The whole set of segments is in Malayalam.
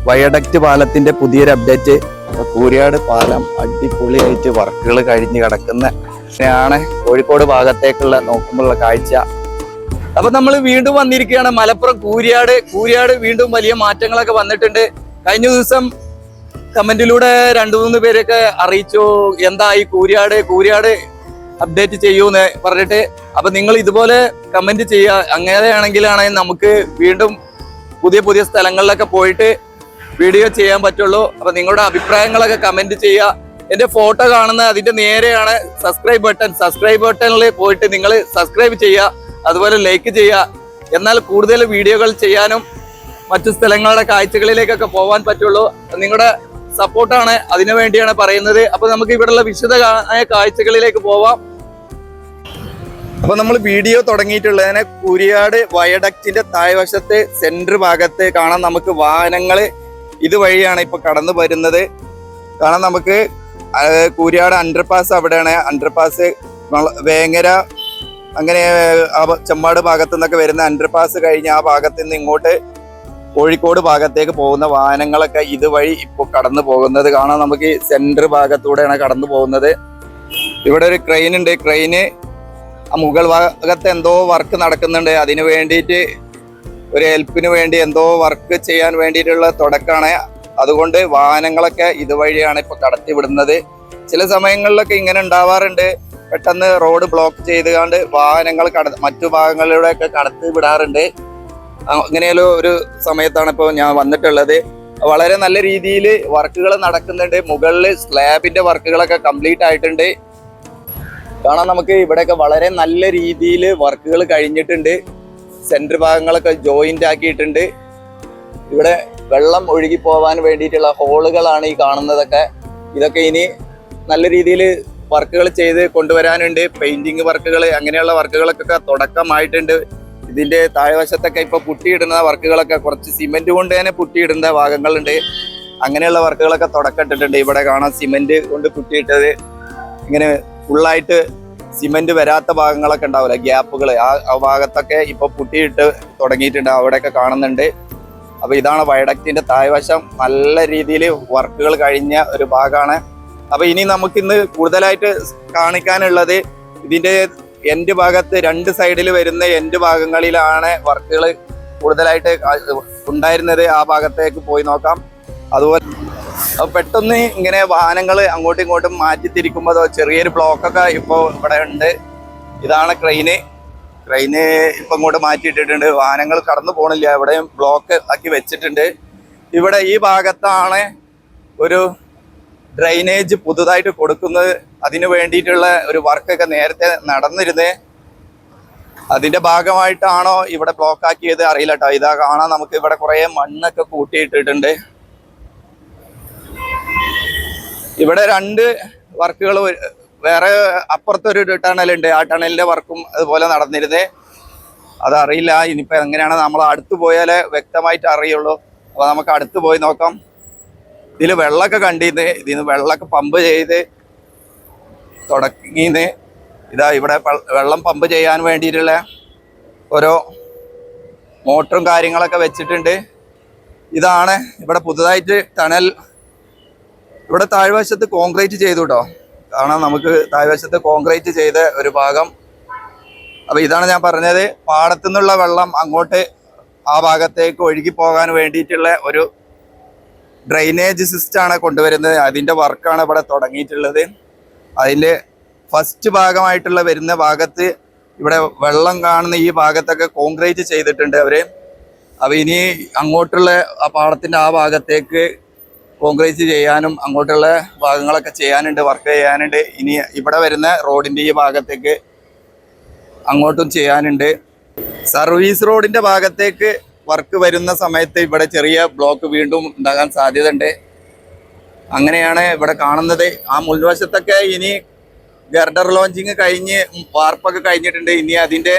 വയഡക്റ്റ് പാലത്തിന്റെ പുതിയൊരു അപ്ഡേറ്റ്. കൂരിയാട് പാലം അടിപൊളിയായിട്ട് വർക്കുകൾ കഴിഞ്ഞ് കിടക്കുന്നതാണ് കോഴിക്കോട് ഭാഗത്തേക്കുള്ള നോക്കുമ്പോഴുള്ള കാഴ്ച. അപ്പൊ നമ്മൾ വീണ്ടും വന്നിരിക്കുകയാണ് മലപ്പുറം കൂരിയാട് വീണ്ടും വലിയ മാറ്റങ്ങളൊക്കെ വന്നിട്ടുണ്ട്. കഴിഞ്ഞ ദിവസം കമന്റിലൂടെ 2-3 പേരൊക്കെ അറിയിച്ചു എന്തായി കൂരിയാട് അപ്ഡേറ്റ് ചെയ്യൂന്ന് പറഞ്ഞിട്ട്. അപ്പൊ നിങ്ങൾ ഇതുപോലെ കമന്റ് ചെയ്യുക. അങ്ങനെയാണെങ്കിലാണ് നമുക്ക് വീണ്ടും പുതിയ സ്ഥലങ്ങളിലൊക്കെ പോയിട്ട് വീഡിയോ ചെയ്യാൻ പറ്റുള്ളൂ. അപ്പൊ നിങ്ങളുടെ അഭിപ്രായങ്ങളൊക്കെ കമന്റ് ചെയ്യുക. എന്റെ ഫോട്ടോ കാണുന്ന അതിന്റെ നേരെയാണ് സബ്സ്ക്രൈബ് ബട്ടണിൽ പോയിട്ട് നിങ്ങൾ സബ്സ്ക്രൈബ് ചെയ്യുക, അതുപോലെ ലൈക്ക് ചെയ്യുക. എന്നാൽ കൂടുതൽ വീഡിയോകൾ ചെയ്യാനും മറ്റു സ്ഥലങ്ങളുടെ കാഴ്ചകളിലേക്കൊക്കെ പോകാൻ പറ്റുള്ളൂ. നിങ്ങളുടെ സപ്പോർട്ടാണ്, അതിനു വേണ്ടിയാണ് പറയുന്നത്. അപ്പൊ നമുക്ക് ഇവിടെയുള്ള വിശദമായ കാഴ്ചകളിലേക്ക് പോവാം. അപ്പൊ നമ്മൾ വീഡിയോ തുടങ്ങിയിട്ടുള്ളതിനെ കൂരിയാട് വയഡക്റ്റിന്റെ താഴ്വശത്ത് സെന്റർ ഭാഗത്ത് കാണാൻ നമുക്ക് വാഹനങ്ങള് ഇതുവഴിയാണ് ഇപ്പൊ കടന്നു വരുന്നത്. കാണാൻ നമുക്ക് കൂരിയാട് അണ്ടർപാസ്, അവിടെയാണ് അണ്ടർപാസ്. വേങ്ങര അങ്ങനെ ചെമ്മാട് ഭാഗത്തു നിന്നൊക്കെ വരുന്ന അണ്ടർപാസ് കഴിഞ്ഞ് ആ ഭാഗത്ത് നിന്ന് ഇങ്ങോട്ട് കോഴിക്കോട് ഭാഗത്തേക്ക് പോകുന്ന വാഹനങ്ങളൊക്കെ ഇതുവഴി ഇപ്പോൾ കടന്നു പോകുന്നത് കാണാം. നമുക്ക് സെന്റർ ഭാഗത്തൂടെയാണ് കടന്നു പോകുന്നത്. ഇവിടെ ഒരു ക്രെയിൻ ഉണ്ട്. ക്രെയിന് ആ മുകൾ ഭാഗത്ത് എന്തോ വർക്ക് നടക്കുന്നുണ്ട്. അതിന് വേണ്ടിയിട്ട് ഒരു ഹെൽപ്പിന് വേണ്ടി എന്തോ വർക്ക് ചെയ്യാൻ വേണ്ടിയിട്ടുള്ള തുടക്കമാണ്. അതുകൊണ്ട് വാഹനങ്ങളൊക്കെ ഇതുവഴിയാണ് ഇപ്പൊ കടത്തി വിടുന്നത്. ചില സമയങ്ങളിലൊക്കെ ഇങ്ങനെ ഉണ്ടാവാറുണ്ട്. പെട്ടെന്ന് റോഡ് ബ്ലോക്ക് ചെയ്തുകൊണ്ട് വാഹനങ്ങൾ മറ്റു ഭാഗങ്ങളിലൂടെയൊക്കെ കടത്തി വിടാറുണ്ട്. അങ്ങനെയുള്ള ഒരു സമയത്താണ് ഇപ്പോൾ ഞാൻ വന്നിട്ടുള്ളത്. വളരെ നല്ല രീതിയിൽ വർക്കുകൾ നടക്കുന്നുണ്ട്. മുകളിൽ സ്ലാബിന്റെ വർക്കുകളൊക്കെ കംപ്ലീറ്റ് ആയിട്ടുണ്ട്. കാണാൻ നമുക്ക് ഇവിടെയൊക്കെ വളരെ നല്ല രീതിയിൽ വർക്കുകൾ കഴിഞ്ഞിട്ടുണ്ട്. സെന്റർ ഭാഗങ്ങളൊക്കെ ജോയിന്റ് ആക്കിയിട്ടുണ്ട്. ഇവിടെ വെള്ളം ഒഴുകി പോവാൻ വേണ്ടിയിട്ടുള്ള ഹോളുകളാണ് ഈ കാണുന്നതൊക്കെ. ഇതൊക്കെ ഇനി നല്ല രീതിയിൽ വർക്കുകൾ ചെയ്ത് കൊണ്ടുവരാനുണ്ട്. പെയിന്റിങ് വർക്കുകൾ, അങ്ങനെയുള്ള വർക്കുകളൊക്കെ തുടക്കമായിട്ടുണ്ട്. ഇതിന്റെ താഴ്വശത്തൊക്കെ ഇപ്പൊ പുട്ടിയിടുന്ന വർക്കുകളൊക്കെ കുറച്ച് സിമെന്റ് കൊണ്ട് തന്നെ പുട്ടിയിടുന്ന ഭാഗങ്ങളുണ്ട്. അങ്ങനെയുള്ള വർക്കുകളൊക്കെ തുടക്കമിട്ടിട്ടുണ്ട്. ഇവിടെ കാണാം സിമെന്റ് കൊണ്ട് പുട്ടിയിട്ടത്. ഇങ്ങനെ ഫുള്ളായിട്ട് സിമെന്റ് വരാത്ത ഭാഗങ്ങളൊക്കെ ഉണ്ടാവില്ല, ഗ്യാപ്പുകൾ, ആ ഭാഗത്തൊക്കെ ഇപ്പൊ പുട്ടിയിട്ട് തുടങ്ങിയിട്ടുണ്ട്. അവിടെയൊക്കെ കാണുന്നുണ്ട്. അപ്പൊ ഇതാണ് വയഡക്റ്റിന്റെ താഴ്വശം. നല്ല രീതിയിൽ വർക്കുകൾ കഴിഞ്ഞ ഒരു ഭാഗമാണ്. അപ്പൊ ഇനി നമുക്കിന്ന് കൂടുതലായിട്ട് കാണിക്കാനുള്ളത് ഇതിന്റെ എൻഡ് ഭാഗത്ത് 2 സൈഡിൽ വരുന്ന എൻഡ് ഭാഗങ്ങളിലാണ് വർക്കുകൾ കൂടുതലായിട്ട് ഉണ്ടായിരുന്നത്. ആ ഭാഗത്തേക്ക് പോയി നോക്കാം. അതുപോലെ പെട്ടെന്ന് ഇങ്ങനെ വാഹനങ്ങൾ അങ്ങോട്ടും ഇങ്ങോട്ടും മാറ്റിത്തിരിക്കുമ്പോൾ ചെറിയൊരു ബ്ലോക്കൊക്കെ ഇപ്പോൾ ഇവിടെ ഉണ്ട്. ഇതാണ് ക്രെയിന് ഇപ്പൊ ഇങ്ങോട്ട് മാറ്റിയിട്ടിട്ടുണ്ട്. വാഹനങ്ങൾ കടന്നു പോകണില്ല. ഇവിടെയും ബ്ലോക്ക് ആക്കി വെച്ചിട്ടുണ്ട്. ഇവിടെ ഈ ഭാഗത്താണ് ഒരു ഡ്രെയിനേജ് പുതുതായിട്ട് കൊടുക്കുന്നത്. അതിനു വേണ്ടിയിട്ടുള്ള ഒരു വർക്കൊക്കെ നേരത്തെ നടന്നിരുന്നത്. അതിന്റെ ഭാഗമായിട്ടാണോ ഇവിടെ ബ്ലോക്ക് ആക്കിയത് അറിയില്ല കേട്ടോ. ഇതാ കാണാൻ നമുക്ക് ഇവിടെ കുറെ മണ്ണൊക്കെ കൂട്ടിയിട്ടിട്ടുണ്ട്. ഇവിടെ 2 വർക്കുകൾ, വേറെ അപ്പുറത്തൊരു ടണലുണ്ട്. ആ ടണലിന്റെ വർക്കും അതുപോലെ നടന്നിരുന്നേ. അതറിയില്ല ഇനിയിപ്പോ എങ്ങനെയാണ്. നമ്മൾ അടുത്ത് പോയാലേ വ്യക്തമായിട്ട് അറിയുള്ളൂ. അപ്പൊ നമുക്ക് അടുത്ത് പോയി നോക്കാം. ഇതിൽ വെള്ളമൊക്കെ കണ്ടിരുന്ന്, ഇതിന്ന് വെള്ളമൊക്കെ പമ്പ് ചെയ്ത് തുടങ്ങിന്ന്. ഇതാ ഇവിടെ വെള്ളം പമ്പ് ചെയ്യാൻ വേണ്ടിയിട്ടുള്ള ഓരോ മോട്ടറും കാര്യങ്ങളൊക്കെ വെച്ചിട്ടുണ്ട്. ഇതാണ് ഇവിടെ പുതുതായിട്ട് ടണൽ. ഇവിടെ താഴ്വശത്ത് കോൺക്രീറ്റ് ചെയ്തു കേട്ടോ. കാരണം നമുക്ക് താഴ്വശത്ത് കോൺക്രീറ്റ് ചെയ്ത ഒരു ഭാഗം. അപ്പൊ ഇതാണ് ഞാൻ പറഞ്ഞത്, പാടത്തു നിന്നുള്ള വെള്ളം അങ്ങോട്ട് ആ ഭാഗത്തേക്ക് ഒഴുകി പോകാൻ വേണ്ടിയിട്ടുള്ള ഒരു ഡ്രെയിനേജ് സിസ്റ്റമാണ് കൊണ്ടുവരുന്നത്. അതിന്റെ വർക്കാണ് ഇവിടെ തുടങ്ങിയിട്ടുള്ളത്. അതിന്റെ ഫസ്റ്റ് ഭാഗമായിട്ടുള്ള വരുന്ന ഭാഗത്ത് ഇവിടെ വെള്ളം കാണുന്ന ഈ ഭാഗത്തൊക്കെ കോൺക്രീറ്റ് ചെയ്തിട്ടുണ്ട് അവര്. അപ്പൊ ഇനി അങ്ങോട്ടുള്ള ആ പാടത്തിന്റെ ആ ഭാഗത്തേക്ക് കോൺക്രീറ്റ് ചെയ്യാനും അങ്ങോട്ടുള്ള ഭാഗങ്ങളൊക്കെ ചെയ്യാനുണ്ട്, വർക്ക് ചെയ്യാനുണ്ട്. ഇനി ഇവിടെ വരുന്ന റോഡിന്റെ ഈ ഭാഗത്തേക്ക് അങ്ങോട്ടും ചെയ്യാനുണ്ട്. സർവീസ് റോഡിന്റെ ഭാഗത്തേക്ക് വർക്ക് വരുന്ന സമയത്ത് ഇവിടെ ചെറിയ ബ്ലോക്ക് വീണ്ടും ഉണ്ടാകാൻ സാധ്യതയുണ്ട്. അങ്ങനെയാണ് ഇവിടെ കാണുന്നത്. ആ മുൻവശത്തൊക്കെ ഇനി ഗർഡർ ലോഞ്ചിങ് കഴിഞ്ഞ് വാർപ്പൊക്കെ കഴിഞ്ഞിട്ടുണ്ട്. ഇനി അതിന്റെ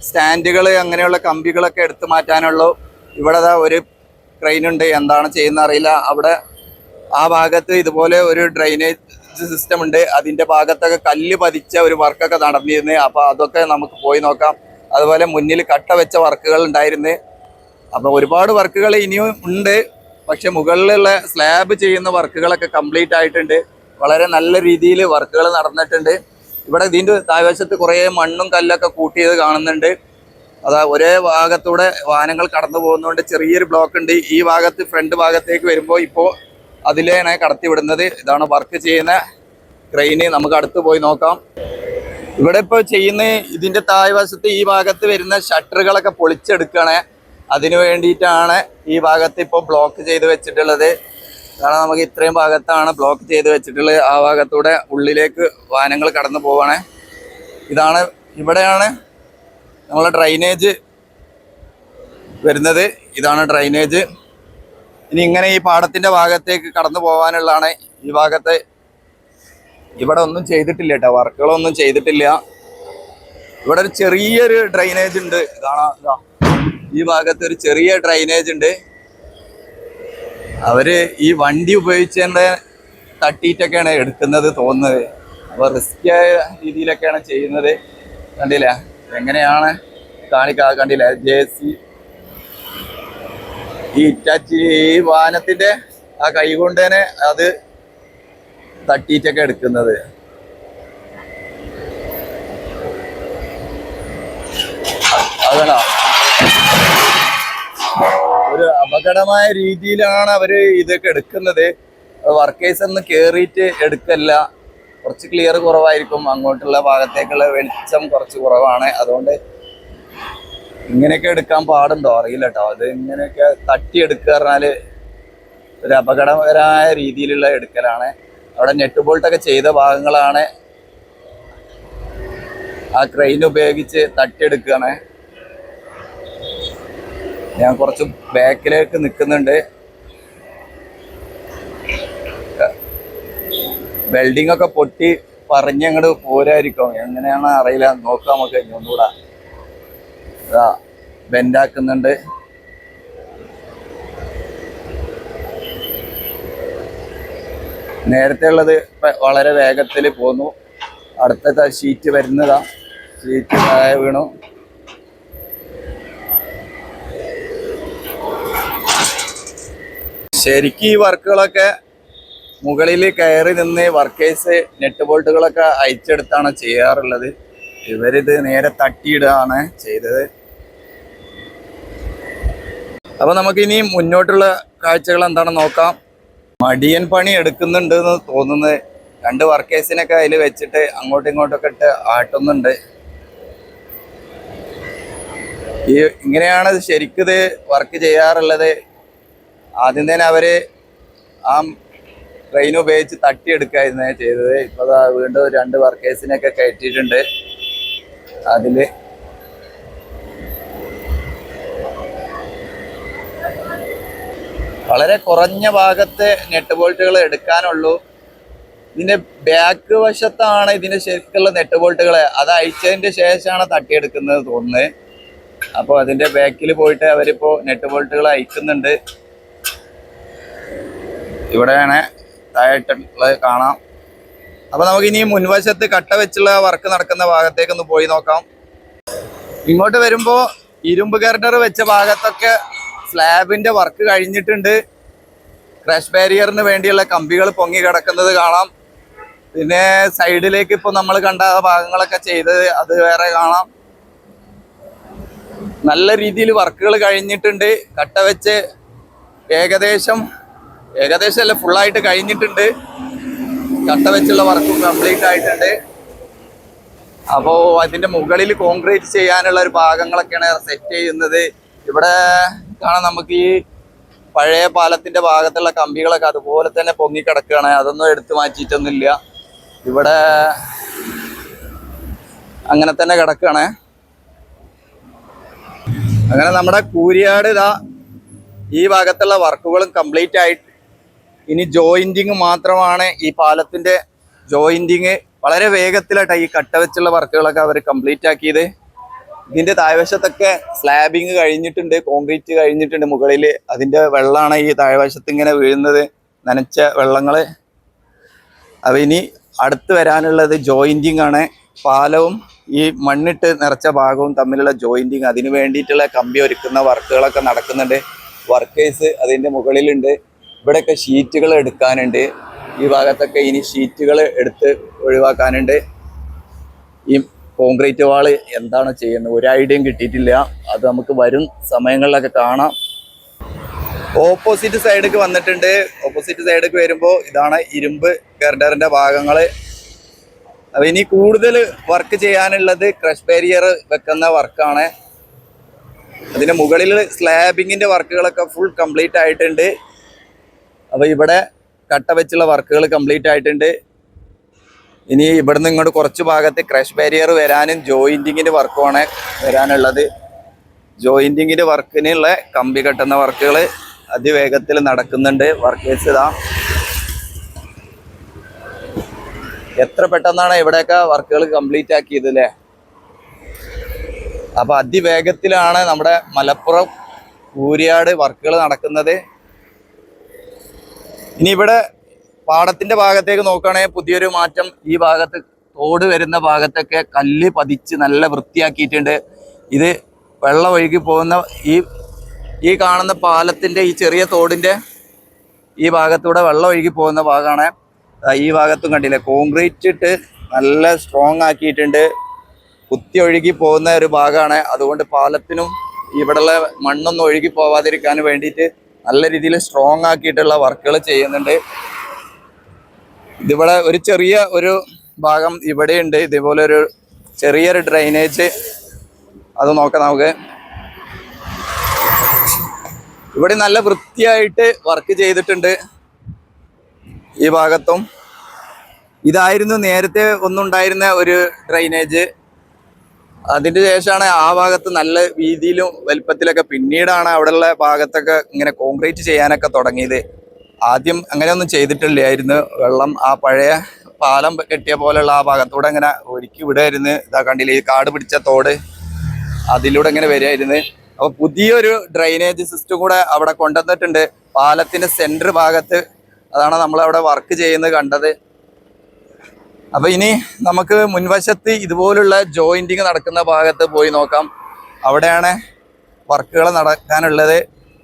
സ്റ്റാൻഡുകൾ, അങ്ങനെയുള്ള കമ്പികളൊക്കെ എടുത്തു മാറ്റാനുള്ളൂ. ഇവിടെ ഒരു ക്രെയിൻ ഉണ്ട്. എന്താണ് ചെയ്യുന്ന അറിയില്ല. അവിടെ ആ ഭാഗത്ത് ഇതുപോലെ ഒരു ഡ്രെയിനേജ് സിസ്റ്റം ഉണ്ട്. അതിന്റെ ഭാഗത്തൊക്കെ കല്ല് പതിച്ച ഒരു വർക്കൊക്കെ നടന്നിരുന്നു. അപ്പൊ അതൊക്കെ നമുക്ക് പോയി നോക്കാം. അതുപോലെ മുന്നിൽ കട്ട വെച്ച വർക്കുകൾ ഉണ്ടായിരുന്നു. അപ്പൊ ഒരുപാട് വർക്കുകൾ ഇനിയും ഉണ്ട്. പക്ഷെ മുകളിലുള്ള സ്ലാബ് ചെയ്യുന്ന വർക്കുകളൊക്കെ കംപ്ലീറ്റ് ആയിട്ടുണ്ട്. വളരെ നല്ല രീതിയിൽ വർക്കുകൾ നടന്നിട്ടുണ്ട്. ഇവിടെ ഇതിൻ്റെ താഴ്വശത്ത് കുറേ മണ്ണും കല്ലൊക്കെ കൂട്ടിയത് കാണുന്നുണ്ട്. അതാ ഒരേ ഭാഗത്തൂടെ വാഹനങ്ങൾ കടന്നു പോകുന്നതുകൊണ്ട് ചെറിയൊരു ബ്ലോക്ക് ഉണ്ട്. ഈ ഭാഗത്ത് ഫ്രണ്ട് ഭാഗത്തേക്ക് വരുമ്പോൾ ഇപ്പോൾ അതിലാണ് കടത്തി വിടുന്നത്. ഇതാണ് വർക്ക് ചെയ്യുന്ന ക്രെയിന്. നമുക്ക് അടുത്ത് പോയി നോക്കാം. ഇവിടെ ഇപ്പോൾ ചെയ്യുന്ന ഇതിൻ്റെ താഴ്വശത്ത് ഈ ഭാഗത്ത് വരുന്ന ഷട്ടറുകളൊക്കെ പൊളിച്ചെടുക്കുകയാണ്. അതിനു വേണ്ടിയിട്ടാണ് ഈ ഭാഗത്ത് ഇപ്പോൾ ബ്ലോക്ക് ചെയ്ത് വെച്ചിട്ടുള്ളത്. കാരണം നമുക്ക് ഇത്രയും ഭാഗത്താണ് ബ്ലോക്ക് ചെയ്ത് വെച്ചിട്ടുള്ളത്. ആ ഭാഗത്തൂടെ ഉള്ളിലേക്ക് വാഹനങ്ങൾ കടന്നു പോവാണ്. ഇവിടെയാണ് നമ്മളെ ഡ്രൈനേജ് വരുന്നത്. ഇതാണ് ഡ്രൈനേജ്. ഇനി ഇങ്ങനെ ഈ പാടത്തിന്റെ ഭാഗത്തേക്ക് കടന്നു പോകാനുള്ളതാണ്. ഈ ഭാഗത്ത് ഇവിടെ ഒന്നും ചെയ്തിട്ടില്ല കേട്ടോ, വർക്കുകളൊന്നും ചെയ്തിട്ടില്ല. ഇവിടെ ഒരു ചെറിയൊരു ഡ്രൈനേജ് ഉണ്ട്, കാണാം. ഈ ഭാഗത്ത് ഒരു ചെറിയ ഡ്രൈനേജ് ഉണ്ട്. അവര് ഈ വണ്ടി ഉപയോഗിച്ചതിൻ്റെ തട്ടിയിട്ടൊക്കെയാണ് എടുക്കുന്നത് തോന്നുന്നത്. അപ്പോൾ റിസ്കിയായ രീതിയിലൊക്കെയാണ് ചെയ്യുന്നത്. കണ്ടില്ല എങ്ങനെയാണ് കണ്ടില്ല. ഈ ഇറ്റാച്ചി ഈ വാഹനത്തിന്റെ ആ കൈ കൊണ്ട് തന്നെ അത് തട്ടിയിട്ടൊക്കെ എടുക്കുന്നത്. അതാണോ ഒരു അപകടമായ രീതിയിലാണ് അവര് ഇതൊക്കെ എടുക്കുന്നത്. വർക്കേഴ്സ് ഒന്ന് കേറിയിട്ട് എടുക്കല്ല. കുറച്ച് ക്ലിയർ കുറവായിരിക്കും. അങ്ങോട്ടുള്ള ഭാഗത്തേക്കുള്ള വെളിച്ചം കുറച്ച് കുറവാണ്. അതുകൊണ്ട് ഇങ്ങനെയൊക്കെ എടുക്കാൻ പാടുണ്ടോ അറിയില്ല കേട്ടോ. അത് ഇങ്ങനെയൊക്കെ തട്ടിയെടുക്കുക പറഞ്ഞാല് ഒരു അപകടകരമായ രീതിയിലുള്ള എടുക്കലാണ്. അവിടെ നെറ്റ് ബോൾട്ടൊക്കെ ചെയ്ത ഭാഗങ്ങളാണ് ആ ക്രെയിൻ ഉപയോഗിച്ച് തട്ടിയെടുക്കുകയാണ്. ഞാൻ കുറച്ച് ബാക്കിലേക്ക് നിൽക്കുന്നുണ്ട്. വെൽഡിംഗ് ഒക്കെ പൊട്ടി പറഞ്ഞങ്ങോട്ട് പോരായിരിക്കും. എങ്ങനെയാണ് അറിയില്ല. നോക്കാം നമുക്ക് ഒന്നുകൂടെ. അതാ ബെൻഡാക്കുന്നുണ്ട്. നേരത്തെ ഉള്ളത് വളരെ വേഗത്തിൽ പോന്നു. അടുത്ത ഷീറ്റ് വരുന്നതാ. ഷീറ്റ് താഴെ വീണു. ശരിക്കും ഈ വർക്കുകളൊക്കെ മുകളിൽ കയറി നിന്ന് വർക്കേഴ്സ് നെറ്റ് ബോൾട്ടുകളൊക്കെ അയച്ചെടുത്താണ് ചെയ്യാറുള്ളത്. ഇവരിത് നേരെ തട്ടിയിടുകയാണ് ചെയ്തത്. അപ്പൊ നമുക്ക് ഇനി മുന്നോട്ടുള്ള കാഴ്ചകൾ എന്താണെന്ന് നോക്കാം. മടിയൻ പണി എടുക്കുന്നുണ്ട് എന്ന് തോന്നുന്നത്. 2 വർക്കേഴ്സിനൊക്കെ അതിൽ വെച്ചിട്ട് അങ്ങോട്ടും ഇങ്ങോട്ടൊക്കെ ഇട്ട് ആട്ടുന്നുണ്ട്. ഇങ്ങനെയാണ് ശരിക്കും വർക്ക് ചെയ്യാറുള്ളത്. ആദ്യം തന്നെ അവര് ആ ട്രെയിൻ ഉപയോഗിച്ച് തട്ടിയെടുക്കായിരുന്നു ചെയ്തത്. ഇപ്പോൾ വീണ്ടും 2 വർക്കേഴ്സിനൊക്കെ കയറ്റിയിട്ടുണ്ട്. അതില് വളരെ കുറഞ്ഞ ഭാഗത്തെ നെറ്റ് ബോൾട്ടുകൾ എടുക്കാനുള്ളൂ. ഇതിന്റെ ബാക്ക് വശത്താണ് ഇതിന്റെ ശരിക്കുള്ള നെറ്റ് ബോൾട്ടുകൾ. അത് അയച്ചതിന്റെ ശേഷമാണ് തട്ടിയെടുക്കുന്നത് തോന്നുന്നത്. അപ്പോൾ അതിന്റെ ബാക്കിൽ പോയിട്ട് അവരിപ്പോ നെറ്റ് ബോൾട്ടുകൾ അയക്കുന്നുണ്ട്. ഇവിടെയാണ് താഴെട്ടുള്ളത് കാണാം. അപ്പൊ നമുക്ക് ഇനി മുൻവശത്ത് കട്ട വെച്ചുള്ള വർക്ക് നടക്കുന്ന ഭാഗത്തേക്ക് ഒന്ന് പോയി നോക്കാം. ഇങ്ങോട്ട് വരുമ്പോ ഇരുമ്പ് ഗർഡർ വെച്ച ഭാഗത്തൊക്കെ സ്ലാബിന്റെ വർക്ക് കഴിഞ്ഞിട്ടുണ്ട്. ക്രാഷ് ബാരിയറിന് വേണ്ടിയുള്ള കമ്പികൾ പൊങ്ങി കിടക്കുന്നത് കാണാം. പിന്നെ സൈഡിലേക്ക് ഇപ്പൊ നമ്മൾ കണ്ട ഭാഗങ്ങളൊക്കെ ചെയ്തത് അത് വേറെ കാണാം. നല്ല രീതിയിൽ വർക്കുകൾ കഴിഞ്ഞിട്ടുണ്ട്. കട്ട വെച്ച് ഏകദേശം അല്ല ഫുള്ളായിട്ട് കഴിഞ്ഞിട്ടുണ്ട്. കട്ട വെച്ചുള്ള വർക്കും കംപ്ലീറ്റ് ആയിട്ടുണ്ട്. അപ്പോൾ അതിന്റെ മുകളിൽ കോൺക്രീറ്റ് ചെയ്യാനുള്ള ഒരു ഭാഗങ്ങളൊക്കെയാണ് സെറ്റ് ചെയ്യുന്നത്. ഇവിടെ കാണാൻ നമുക്ക് ഈ പഴയ പാലത്തിന്റെ ഭാഗത്തുള്ള കമ്പികളൊക്കെ അതുപോലെ തന്നെ പൊങ്ങിക്കിടക്കുകയാണ്. അതൊന്നും എടുത്തു മാറ്റിയിട്ടൊന്നുമില്ല. ഇവിടെ അങ്ങനെ തന്നെ കിടക്കുകയാണ്. അങ്ങനെ നമ്മുടെ കൂരിയാട് ഈ ഭാഗത്തുള്ള വർക്കുകളും കംപ്ലീറ്റ് ആയിട്ട് ഇനി ജോയിന്റിങ് മാത്രമാണ്. ഈ പാലത്തിന്റെ ജോയിന്റിങ് വളരെ വേഗത്തിലായിട്ടാണ് ഈ കട്ട വെച്ചുള്ള വർക്കുകളൊക്കെ അവർ കംപ്ലീറ്റ് ആക്കിയത്. ഇതിന്റെ താഴ്വശത്തൊക്കെ സ്ലാബിങ് കഴിഞ്ഞിട്ടുണ്ട്, കോൺക്രീറ്റ് കഴിഞ്ഞിട്ടുണ്ട് മുകളിൽ. അതിന്റെ വെള്ളമാണ് ഈ താഴ്വശത്ത് ഇങ്ങനെ വീഴുന്നത്, നനച്ച വെള്ളങ്ങള്. അപ്പൊ ഇനി അടുത്ത് വരാനുള്ളത് ജോയിന്റിങ് ആണ്. പാലവും ഈ മണ്ണിട്ട് നിറച്ച ഭാഗവും തമ്മിലുള്ള ജോയിന്റിങ്, അതിന് വേണ്ടിയിട്ടുള്ള കമ്പി ഒരുക്കുന്ന വർക്കുകളൊക്കെ നടക്കുന്നുണ്ട്. വർക്കേഴ്സ് അതിൻ്റെ മുകളിലുണ്ട്. ഇവിടെയൊക്കെ ഷീറ്റുകൾ എടുക്കാനുണ്ട്. ഈ ഭാഗത്തൊക്കെ ഇനി ഷീറ്റുകൾ എടുത്ത് ഒഴിവാക്കാനുണ്ട്. ഈ കോൺക്രീറ്റ് വാള് എന്താണ് ചെയ്യുന്നത് ഒരു ഐഡിയയും കിട്ടിയിട്ടില്ല. അത് നമുക്ക് വരും സമയങ്ങളിലൊക്കെ കാണാം. ഓപ്പോസിറ്റ് സൈഡിലേക്ക് വന്നിട്ടുണ്ട്. ഓപ്പോസിറ്റ് സൈഡിലേക്ക് വരുമ്പോൾ ഇതാണ് ഇരുമ്പ് ഗർഡറിന്റെ ഭാഗങ്ങൾ. അപ്പൊ ഇനി കൂടുതൽ വർക്ക് ചെയ്യാനുള്ളത് ക്രഷ് ബാരിയർ വെക്കുന്ന വർക്കാണ്. അതിന്റെ മുകളിൽ സ്ലാബിങ്ങിന്റെ വർക്കുകളൊക്കെ ഫുൾ കംപ്ലീറ്റ് ആയിട്ടുണ്ട്. അപ്പൊ ഇവിടെ കട്ട വെച്ചുള്ള വർക്കുകൾ കംപ്ലീറ്റ് ആയിട്ടുണ്ട്. ഇനി ഇവിടുന്ന് ഇങ്ങോട്ട് കുറച്ച് ഭാഗത്ത് ക്രഷ് ബാരിയർ വരാനും ജോയിന്റിങ്ങിന്റെ വർക്കുമാണ് വരാനുള്ളത്. ജോയിന്റിങ്ങിന്റെ വർക്കിനുള്ള കമ്പി കെട്ടുന്ന വർക്കുകൾ അതിവേഗത്തിൽ നടക്കുന്നുണ്ട്. വർക്കേഴ്സ് ഇതാ എത്ര പെട്ടെന്നാണ് ഇവിടെയൊക്കെ വർക്കുകൾ കംപ്ലീറ്റ് ആക്കിയത് അല്ലേ. അപ്പൊ അതിവേഗത്തിലാണ് നമ്മുടെ മലപ്പുറം കൂരിയാട് വർക്കുകൾ നടക്കുന്നത്. ഇനി ഇവിടെ പാടത്തിന്റെ ഭാഗത്തേക്ക് നോക്കുകയാണെങ്കിൽ പുതിയൊരു മാറ്റം. ഈ ഭാഗത്ത് തോട് വരുന്ന ഭാഗത്തൊക്കെ കല്ല് പതിച്ച് നല്ല വൃത്തിയാക്കിയിട്ടുണ്ട്. ഇത് വെള്ളം ഒഴുകി പോകുന്ന ഈ കാണുന്ന പാലത്തിന്റെ ഈ ചെറിയ തോടിന്റെ ഈ ഭാഗത്തൂടെ വെള്ളം ഒഴുകി പോകുന്ന ഭാഗമാണ്. ഈ ഭാഗത്തും കണ്ടില്ലേ, കോൺക്രീറ്റ് ഇട്ട് നല്ല സ്ട്രോങ് ആക്കിയിട്ടുണ്ട്. കുത്തി ഒഴുകി പോകുന്ന ഒരു ഭാഗമാണ്. അതുകൊണ്ട് പാലത്തിനും ഇവിടെയുള്ള മണ്ണൊന്നും ഒഴുകി പോവാതിരിക്കാൻ വേണ്ടിയിട്ട് നല്ല രീതിയിൽ സ്ട്രോങ് ആക്കിയിട്ടുള്ള വർക്കുകൾ ചെയ്യുന്നുണ്ട്. ഇതിവിടെ ഒരു ചെറിയ ഒരു ഭാഗം ഇവിടെയുണ്ട്. ഇതേപോലെ ഒരു ചെറിയൊരു ഡ്രെയിനേജ് അത് നോക്കാം നമുക്ക്. ഇവിടെ നല്ല വൃത്തിയായിട്ട് വർക്ക് ചെയ്തിട്ടുണ്ട്. ഈ ഭാഗത്തും ഇതായിരുന്നു നേരത്തെ ഒന്നുണ്ടായിരുന്ന ഒരു ഡ്രെയിനേജ്. അതിന് ശേഷമാണ് ആ ഭാഗത്ത് നല്ല വീതിയിലും വലുപ്പത്തിലൊക്കെ പിന്നീടാണ് അവിടെയുള്ള ഭാഗത്തൊക്കെ ഇങ്ങനെ കോൺക്രീറ്റ് ചെയ്യാനൊക്കെ തുടങ്ങിയത്. ആദ്യം അങ്ങനെയൊന്നും ചെയ്തിട്ടില്ലായിരുന്നു. വെള്ളം ആ പഴയ പാലം കെട്ടിയ പോലെയുള്ള ആ ഭാഗത്തൂടെ ഇങ്ങനെ ഒഴുക്കി വിടുമായിരുന്നു. ഇതാ കണ്ടില്ലേ, ഈ കാട് പിടിച്ച തോട് അതിലൂടെ ഇങ്ങനെ വരികയായിരുന്നു. അപ്പൊ പുതിയൊരു ഡ്രെയിനേജ് സിസ്റ്റം കൂടെ അവിടെ കൊണ്ടുവന്നിട്ടുണ്ട് പാലത്തിന്റെ സെന്റർ ഭാഗത്ത്. അതാണ് നമ്മളവിടെ വർക്ക് ചെയ്യുന്നത് കണ്ടത്. അപ്പൊ ഇനി നമുക്ക് മുൻവശത്ത് ഇതുപോലുള്ള ജോയിന്റിങ് നടക്കുന്ന ഭാഗത്ത് പോയി നോക്കാം. അവിടെയാണ് വർക്കുകൾ നടക്കാനുള്ളത്.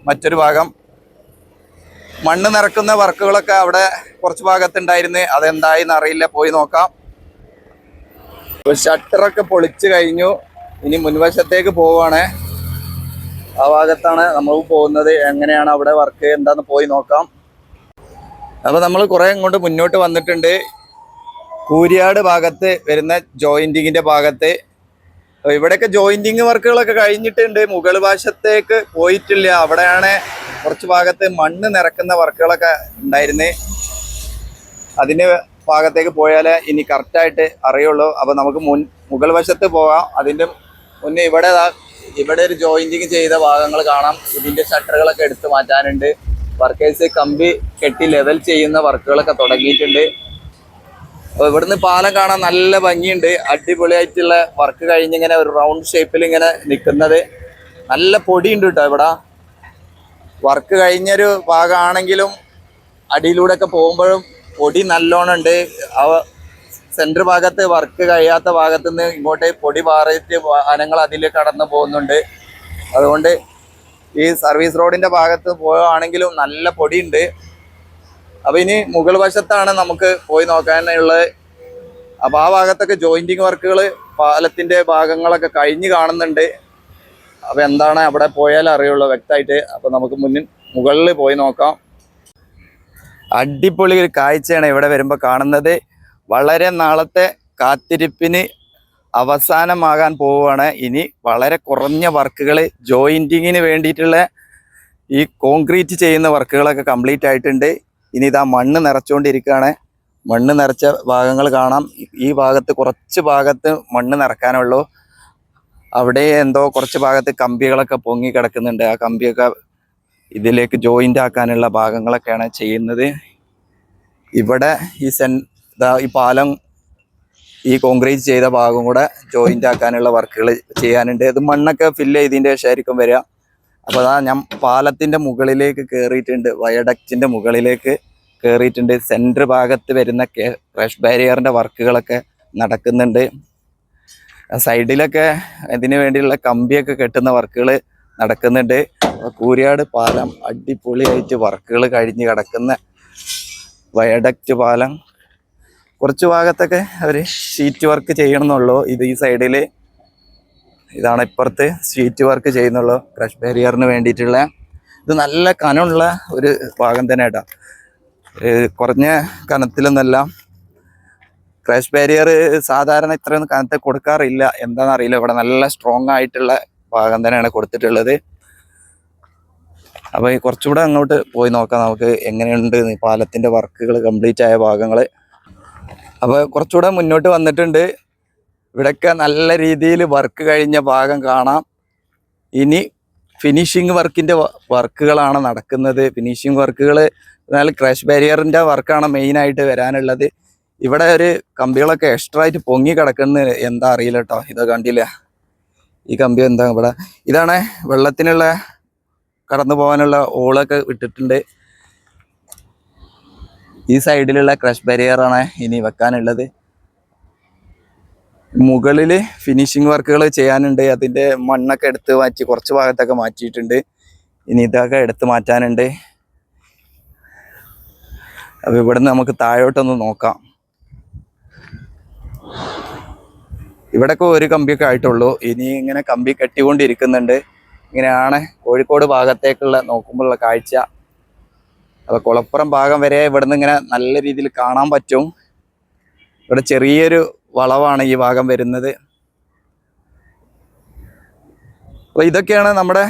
മറ്റൊരു ഭാഗം മണ്ണ് നിറക്കുന്ന വർക്കുകളൊക്കെ അവിടെ കുറച്ച് ഭാഗത്തുണ്ടായിരുന്നു. അതെന്തായെന്ന് അറിയില്ല, പോയി നോക്കാം. ഷട്ടറൊക്കെ പൊളിച്ചു കഴിഞ്ഞു. ഇനി മുൻവശത്തേക്ക് പോവാണ്. ആ ഭാഗത്താണ് നമ്മൾ പോകുന്നത്. എങ്ങനെയാണ് അവിടെ വർക്ക് എന്താന്ന് പോയി നോക്കാം. അപ്പൊ നമ്മൾ കുറെ ഇങ്ങോട്ട് മുന്നോട്ട് വന്നിട്ടുണ്ട്. കൂരിയാട് ഭാഗത്ത് വരുന്ന ജോയിന്റിങ്ങിന്റെ ഭാഗത്ത് ഇവിടെയൊക്കെ ജോയിന്റിങ് വർക്കുകളൊക്കെ കഴിഞ്ഞിട്ടുണ്ട്. മുകൾ വശത്തേക്ക് പോയിട്ടില്ല. അവിടെയാണ് കുറച്ച് ഭാഗത്ത് മണ്ണ് നിറക്കുന്ന വർക്കുകളൊക്കെ ഉണ്ടായിരുന്നേ. അതിന്റെ ഭാഗത്തേക്ക് പോയാലേ ഇനി കറക്റ്റായിട്ട് അറിയുള്ളൂ. അപ്പൊ നമുക്ക് മുകൾ വശത്ത് പോകാം. അതിന്റെ മുന്നേ ഇവിടെ ഒരു ജോയിന്റിങ് ചെയ്ത ഭാഗങ്ങൾ കാണാം. ഇതിന്റെ ഷട്ടറുകളൊക്കെ എടുത്തു മാറ്റാനുണ്ട്. വർക്കേഴ്സ് കമ്പി കെട്ടി ലെവൽ ചെയ്യുന്ന വർക്കുകളൊക്കെ തുടങ്ങിയിട്ടുണ്ട്. അപ്പൊ ഇവിടുന്ന് പാലം കാണാൻ നല്ല ഭംഗിയുണ്ട്. അടിപൊളിയായിട്ടുള്ള വർക്ക് കഴിഞ്ഞിങ്ങനെ ഒരു റൗണ്ട് ഷേപ്പിൽ ഇങ്ങനെ നിൽക്കുന്നത്. നല്ല പൊടിയുണ്ട് കേട്ടോ ഇവിടെ. വർക്ക് കഴിഞ്ഞൊരു ഭാഗമാണെങ്കിലും അടിയിലൂടെ ഒക്കെ പോകുമ്പോഴും പൊടി നല്ലോണം ഉണ്ട്. സെന്റർ ഭാഗത്ത് വർക്ക് കഴിയാത്ത ഭാഗത്ത് നിന്ന് ഇങ്ങോട്ട് പൊടി പാറിയിട്ട് വാഹനങ്ങൾ അതിൽ കടന്നു പോകുന്നുണ്ട്. അതുകൊണ്ട് ഈ സർവീസ് റോഡിന്റെ ഭാഗത്ത് പോവുകയാണെങ്കിലും നല്ല പൊടിയുണ്ട്. അപ്പൊ ഇനി മുകൾ വശത്താണ് നമുക്ക് പോയി നോക്കാനുള്ളത്. അപ്പൊ ആ ഭാഗത്തൊക്കെ ജോയിന്റിങ് വർക്കുകൾ പാലത്തിന്റെ ഭാഗങ്ങളൊക്കെ കഴിഞ്ഞ് കാണുന്നുണ്ട്. അപ്പൊ എന്താണ് അവിടെ പോയാലേ അറിയുള്ളൂ വ്യക്തമായിട്ട്. അപ്പൊ നമുക്ക് മുകളിൽ പോയി നോക്കാം. അടിപൊളി ഒരു കാഴ്ചയാണ് ഇവിടെ വരുമ്പോൾ കാണുന്നത്. വളരെ നാളത്തെ കാത്തിരിപ്പിന് അവസാനമാകാൻ പോവുകയാണ്. ഇനി വളരെ കുറഞ്ഞ വർക്കുകൾ ജോയിന്റിങ്ങിന് വേണ്ടിയിട്ടുള്ള ഈ കോൺക്രീറ്റ് ചെയ്യുന്ന വർക്കുകളൊക്കെ കംപ്ലീറ്റ് ആയിട്ടുണ്ട്. ഇനി ഇതാ മണ്ണ് നിറച്ചുകൊണ്ടിരിക്കുകയാണ്. മണ്ണ് നിറച്ച ഭാഗങ്ങൾ കാണാം. ഈ ഭാഗത്ത് കുറച്ച് ഭാഗത്ത് മണ്ണ് നിറക്കാനുള്ളൂ. അവിടെ എന്തോ കുറച്ച് ഭാഗത്ത് കമ്പികളൊക്കെ പൊങ്ങി കിടക്കുന്നുണ്ട്. ആ കമ്പിയൊക്കെ ഇതിലേക്ക് ജോയിന്റ് ആക്കാനുള്ള ഭാഗങ്ങളൊക്കെയാണ് ചെയ്യുന്നത്. ഇവിടെ ഈ പാലം ഈ കോൺക്രീറ്റ് ചെയ്ത ഭാഗം കൂടെ ജോയിന്റ് ആക്കാനുള്ള വർക്കുകൾ ചെയ്യാനുണ്ട്. ഇത് മണ്ണൊക്കെ ഫില്ല് ചെയ്തതിൻ്റെ ശേഷമായിരിക്കും വരിക. അപ്പോൾ അതാ ഞാൻ പാലത്തിൻ്റെ മുകളിലേക്ക് കയറിയിട്ടുണ്ട്. വയഡക്റ്റിൻ്റെ മുകളിലേക്ക് കയറിയിട്ടുണ്ട്. സെൻറ്റർ ഭാഗത്ത് വരുന്ന ക്രഷ് ബാരിയറിൻ്റെ വർക്കുകളൊക്കെ നടക്കുന്നുണ്ട്. സൈഡിലൊക്കെ ഇതിനു വേണ്ടിയുള്ള കമ്പിയൊക്കെ കെട്ടുന്ന വർക്കുകൾ നടക്കുന്നുണ്ട്. കൂരിയാട് പാലം അടിപൊളിയായിട്ട് വർക്കുകൾ കഴിഞ്ഞ് കിടക്കുന്ന വയഡക്റ്റ് പാലം. കുറച്ച് ഭാഗത്തൊക്കെ അവർ ഷീറ്റ് വർക്ക് ചെയ്യണമെന്നുള്ളൂ. ഇത് ഈ സൈഡിൽ ഇതാണ്, ഇപ്പുറത്ത് ഷീറ്റ് വർക്ക് ചെയ്യുന്നുള്ളൂ ക്രഷ് ബാരിയറിന് വേണ്ടിയിട്ടുള്ള. ഇത് നല്ല കനമുള്ള ഒരു ഭാഗം തന്നെ കേട്ടോ, കുറഞ്ഞ കനത്തിലൊന്നല്ല. ക്രാഷ് ബാരിയർ സാധാരണ ഇത്രയൊന്നും കനത്തെ കൊടുക്കാറില്ല, എന്താണെന്നറിയില്ല. ഇവിടെ നല്ല സ്ട്രോങ് ആയിട്ടുള്ള ഭാഗം തന്നെയാണ് കൊടുത്തിട്ടുള്ളത്. അപ്പോൾ കുറച്ചുകൂടെ അങ്ങോട്ട് പോയി നോക്കാം നമുക്ക് എങ്ങനെയുണ്ട് പാലത്തിൻ്റെ വർക്കുകൾ കംപ്ലീറ്റ് ആയ ഭാഗങ്ങൾ. അപ്പോൾ കുറച്ചുകൂടെ മുന്നോട്ട് വന്നിട്ടുണ്ട്. ഇവിടെയൊക്കെ നല്ല രീതിയിൽ വർക്ക് കഴിഞ്ഞ ഭാഗം കാണാം. ഇനി ഫിനിഷിങ് വർക്കിൻ്റെ വർക്കുകളാണ് നടക്കുന്നത്. ഫിനിഷിങ് വർക്കുകൾ എന്നാൽ ക്രാഷ് ബാരിയറിൻ്റെ വർക്കാണ് മെയിനായിട്ട് വരാനുള്ളത്. ഇവിടെ ഒരു കമ്പികളൊക്കെ എക്സ്ട്രാ ആയിട്ട് പൊങ്ങി കിടക്കുന്നത് എന്താ അറിയില്ല കേട്ടോ. ഇത് കണ്ടില്ല, ഈ കമ്പി എന്താ ഇവിടെ, ഇതാണ് വെള്ളത്തിനുള്ള കടന്നു പോകാനുള്ള ഓളൊക്കെ വിട്ടിട്ടുണ്ട്. ഈ സൈഡിലുള്ള ക്രഷ് ബാരിയറാണ് ഇനി വെക്കാനുള്ളത്. മുകളിൽ ഫിനിഷിങ് വർക്കുകൾ ചെയ്യാനുണ്ട്. അതിൻ്റെ മണ്ണൊക്കെ എടുത്ത് മാറ്റി കുറച്ച് ഭാഗത്തൊക്കെ മാറ്റിയിട്ടുണ്ട്. ഇനി ഇതൊക്കെ എടുത്ത് മാറ്റാനുണ്ട്. അപ്പോൾ ഇവിടുന്ന് നമുക്ക് താഴോട്ടൊന്ന് നോക്കാം. ഇവിടെയൊക്കെ ഒരു കമ്പിയൊക്കെ ആയിട്ടുള്ളൂ. ഇനി ഇങ്ങനെ കമ്പി കെട്ടിക്കൊണ്ടിരിക്കുന്നുണ്ട്. ഇങ്ങനെയാണ് കോഴിക്കോട് ഭാഗത്തേക്കുള്ള നോക്കുമ്പോഴുള്ള കാഴ്ച. അപ്പോൾ കുളപ്പുറം ഭാഗം വരെ ഇവിടുന്ന് ഇങ്ങനെ നല്ല രീതിയിൽ കാണാൻ പറ്റും. ഇവിടെ ചെറിയൊരു വളവാണ് ഈ ഭാഗം വരുന്നത്. അപ്പോൾ ഇതൊക്കെയാണ് നമ്മുടെ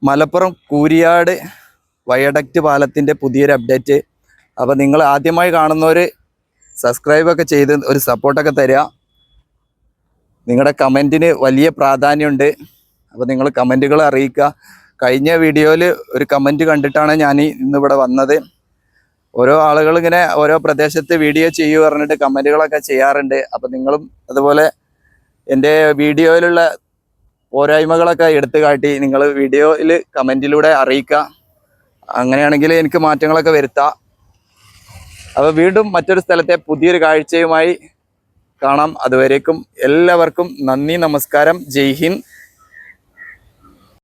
മലപ്പുറം കൂരിയാട് വയഡക്റ്റ് പാലത്തിൻ്റെ പുതിയൊരു അപ്ഡേറ്റ്. അപ്പോൾ നിങ്ങൾ ആദ്യമായി കാണുന്നവർ സബ്സ്ക്രൈബൊക്കെ ചെയ്ത് ഒരു സപ്പോർട്ടൊക്കെ തരിക. നിങ്ങളുടെ കമൻറ്റിന് വലിയ പ്രാധാന്യമുണ്ട്. അപ്പോൾ നിങ്ങൾ കമൻറ്റുകൾ അറിയിക്കുക. കഴിഞ്ഞ വീഡിയോയിൽ ഒരു കമൻറ്റ് കണ്ടിട്ടാണ് ഞാൻ ഇന്നിവിടെ വന്നത്. ഓരോ ആളുകൾ ഇങ്ങനെ ഓരോ പ്രദേശത്ത് വീഡിയോ ചെയ്യൂ പറഞ്ഞിട്ട് കമൻറ്റുകളൊക്കെ ചെയ്യാറുണ്ട്. അപ്പോൾ നിങ്ങളും അതുപോലെ എൻ്റെ വീഡിയോയിലുള്ള പോരായ്മകളൊക്കെ എടുത്തു കാട്ടി നിങ്ങൾ വീഡിയോയിൽ കമൻറ്റിലൂടെ അറിയിക്കുക. അങ്ങനെയാണെങ്കിൽ എനിക്ക് മാറ്റങ്ങളൊക്കെ വരുത്താം. അപ്പോൾ വീണ്ടും മറ്റൊരു സ്ഥലത്തെ പുതിയൊരു കാഴ്ചയുമായി കാണാം. അതുവരേക്കും എല്ലാവർക്കും നന്ദി, നമസ്കാരം, ജയ് ഹിന്ദ്.